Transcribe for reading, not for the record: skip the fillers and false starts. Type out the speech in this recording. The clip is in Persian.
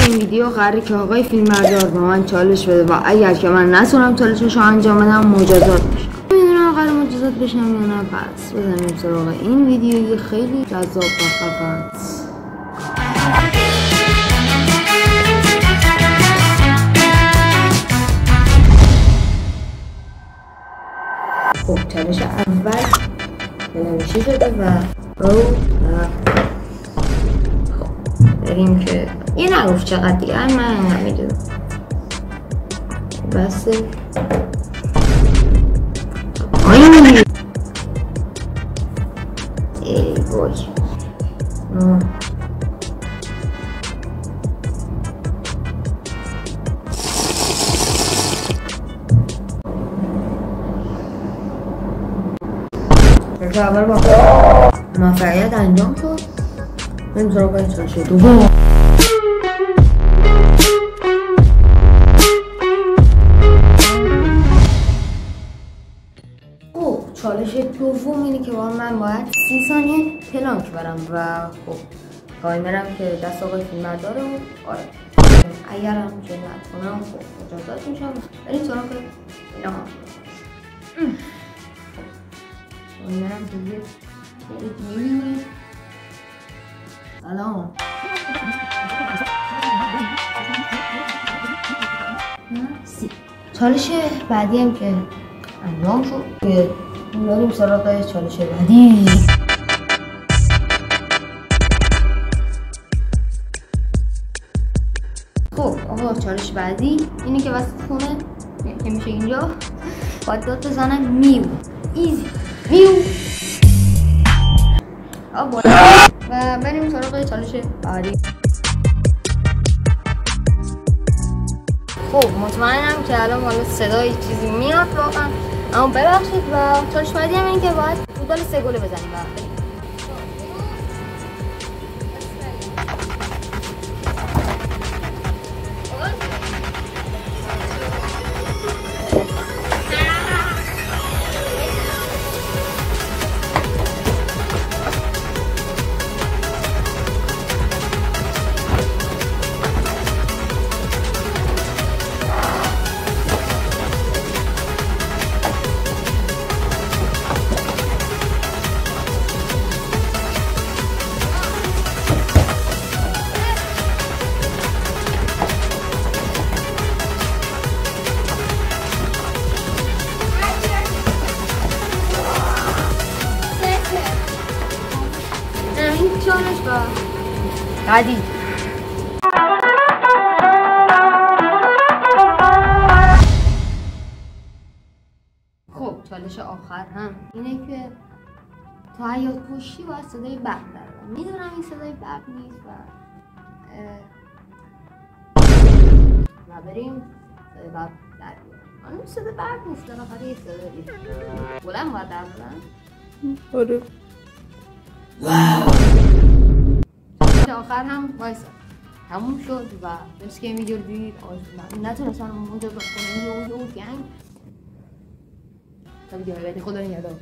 این ویدیو قراره که آقای فیلمبردار با من چالش بده و اگر که من نتونم چالششو انجام بدم مجازات بشم. نمیدونم قراره مجازات بشم یا نه. پس بزنیم سراغ این ویدیو خیلی جذاب و خفن. خب چالش اول بنویشی شده و خب بریم که یه نگفت چقدر دیگه من نمیدونم بس ای بای اول با موفقیت انجام شد. بریم سراغ چالش دوم. خب چالش دوم اینه که من باید 30 ثانیه پلانک برم و خب تایمرم که دست آقای فیلمبرداره و آره اگرم که نتونم خب مجازات میشم. بریم سراغ پلانک. تایمرم دیگه سلام. چالش بعدی هم که انجام شد که بریم سراغ چالش بعدی. خب آقا چالش بعدی اینه که وسط خونه که میشه اینجا باید داد بزنم میو ایزی میو و بریم سراغ چالش بعدی. خب مطمئنم که الان حالا صدای چیزی میاد واقعا اما ببخشید و چالش بعدی هم این که باید فوتبال 3 گله بزنیم. چالش بعدی. خب چالش آخر هم اینه که تا حیاط پشتی باید صدای برق در بیاد. میدونم این صدای برق نیست و بریم صدای برق در بیاد. من صدای برق نیست بالاخره یه صدایی بلند باید در بلند. آره آخر هم وایسا تموم شد و مرسی که این ویدیو رو دیدید. من نتونستم اونجا بخونم یه گنگ تا ویدیو بعدی خدا نگهدار.